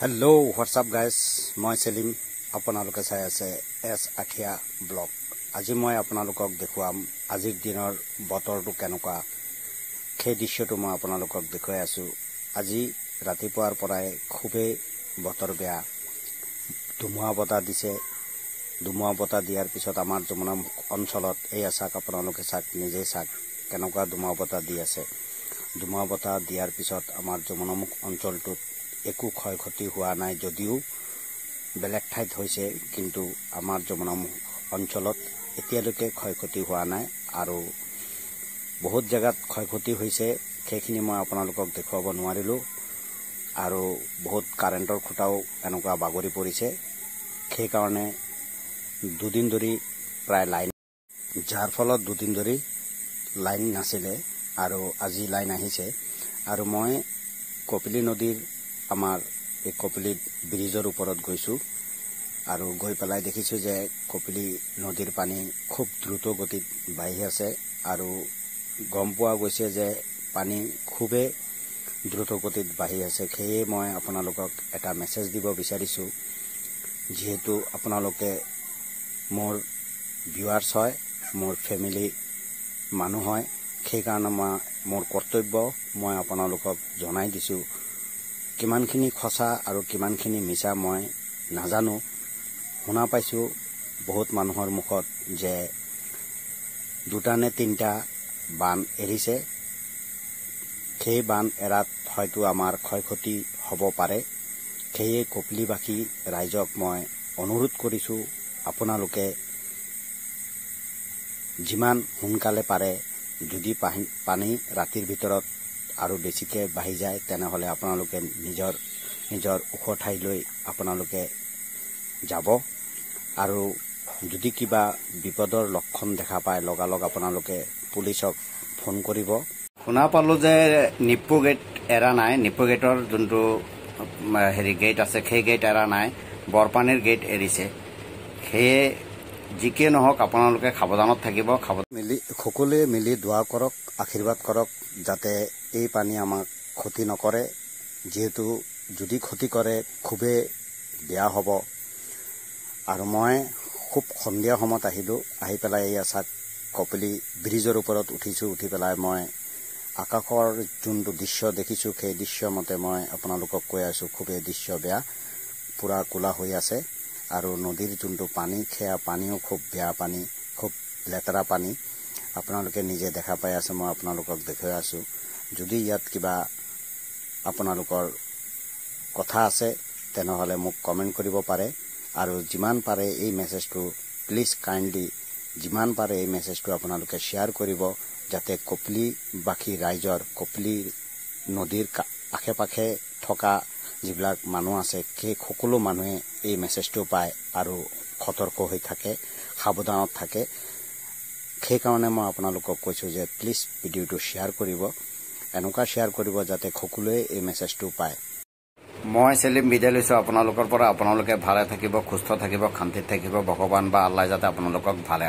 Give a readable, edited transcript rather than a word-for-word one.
Hello, what's up guys? মই সেলিম আপোনালোকে চাই আছে এস আঠিয়া ব্লগ। আজি মই আপোনালোকক দেখুৱাম আজিৰ দিনৰ বতৰটো কেনেকুৱা। সেই দৃশ্যটো মই আপোনালোকক দেখুৱাই আছো। আজি ৰাতিপুৱাৰ পৰাই খুবেই বতৰ বেয়া। ধুমুহা বতাহ দিছে। ধুমুহা বতাহ দিয়াৰ পিছত আমাৰ যমুনা অঞ্চলত এই আছাক আপোনালোকে চাক নিজে চাক কেনেকুৱা ধুমুহা বতাহ দি আছে। ধুমুহা বতাহ দিয়াৰ পিছত আমাৰ যমুনামুখ অঞ্চলটোত একো ক্ষয়ক্ষতি হোৱা নাই যদিও বেলেগ ঠাইত হৈছে, কিন্তু আমাৰ যমুনামুখ অঞ্চলত এতিয়ালৈকে ক্ষয়ক্ষতি হোৱা নাই আৰু বহুত জায়গাত ক্ষয়ক্ষতি হৈছে। সেইখিনি মই আপোনালোকক দেখুৱাব নোৱাৰিলো আৰু বহুত কাৰেণ্টৰ খুঁটাও এনেকুৱা বাগৰি পৰিছে। সেই কাৰণে দুদিন ধৰি প্ৰায় লাইন, যাৰ ফলত দুদিন ধৰি লাইন নাছিলে আৰু আজি লাইন আহিছে। আৰু মই কপিলী নদীৰ আমাৰ এই কপিলী ব্ৰিজৰ ওপৰত গৈছো আৰু গৈ পেলাই দেখিছো যে কপিলী নদীৰ পানী খুব দ্ৰুত গতিত বাঢ়ি আছে আৰু গম পোৱা গৈছে যে পানী খুবেই দ্ৰুত গতিত বাঢ়ি আছে। সেয়ে মই আপোনালোকক এটা মেছেজ দিব বিচাৰিছো, যিহেতু আপোনালোকে মোৰ ভিউৱাৰ্ছ হয়, মোৰ ফেমিলি মানুহ হয়, সেই কাৰণে মোৰ কৰ্তব্য মই আপোনালোকক জনাই দিছো। কিমানখিনি খচা আৰু কিমানখিনি মিছা মই নাজানো। শুনা পাইছো বহুত মানুহৰ মুখত যে দুটা নে তিনিটা বান এৰিছে। সেই বান এৰাত হয়তো আমাৰ ক্ষয়ক্ষতি হ'ব পাৰে। সেয়ে কপিলীবাসী ৰাইজক মই অনুৰোধ কৰিছো, আপোনালোকে যিমান সোনকালে পাৰে, যদি পানী ৰাতিৰ ভিতৰত আৰু বেছিকে বাঢ়ি যায় তেনেহলে আপোনালোকে নিজৰ ওখ ঠাইলৈ আপোনালোকে যাব আৰু যদি কিবা বিপদৰ লক্ষণ দেখা পায় লগালগ আপোনালোকে পুলিচক ফোন কৰিব। শুনা পালো যে নিপ্পু গেট এৰা নাই, নিপ্পু গেটৰ যোনটো গেট আছে সেই গেট এৰা নাই, বৰপানীৰ গেট এৰিছে। সেয়ে যিকে নহওক আপোনালোকে সাৱধানত থাকিব। সকলোৱে মিলি দোৱা কৰক, আশীৰ্বাদ কৰক যাতে এই পানী আমাক ক্ষতি নকৰে, যিহেতু যদি ক্ষতি কৰে খুবেই বেয়া হ'ব। আৰু মই খুব সন্ধিয়া সময়ত আহি পেলাই এই আছাক কপিলী ব্ৰিজৰ ওপৰত উঠিছো। উঠি পেলাই মই আকাশৰ যোনটো দৃশ্য দেখিছো সেই দৃশ্য মতে মই আপোনালোকক কৈ আছো, খুবেই দৃশ্য বেয়া, পুৰা কোলা হৈ আছে আৰু নদীৰ যোনটো পানী সেয়া পানীও খুব বেয়া পানী, খুব লেতেৰা পানী। আপোনালোকে নিজে দেখা পাই আছে, মই আপোনালোকক দেখুৱাই আছো। যদি ইয়াত কিবা আপোনালোকৰ কথা আছে তেনেহলে মোক কমেন্ট কৰিব পাৰে আৰু যিমান পাৰে এই মেছেজটো প্লিজ কাইণ্ডলি যিমান পাৰে এই মেছেজটো আপোনালোকে শ্বেয়াৰ কৰিব, যাতে কপিলীবাসী ৰাইজৰ, কপিলী নদীৰ আশে পাশে থকা যিবিলাক মানুহ আছে সেই সকলো মানুহে এই মেছেজটো পায় আৰু সতৰ্ক হৈ থাকে, সাৱধানত থাকে। সেইকাৰণে মই আপোনালোকক কৈছো যে প্লিজ ভিডিঅ'টো শ্বেয়াৰ কৰিব, এনেকুৱা শ্বেয়াৰ কৰিব যাতে সকলোৱে এই মেছেজটো পায়। মই সেলিম বিদায় লৈছো আপোনালোকৰ পৰা। আপোনালোকে ভালে থাকিব, সুস্থ থাকিব, শান্তিত থাকিব। ভগৱান বা আল্লাহ যাতে আপোনালোকক ভালে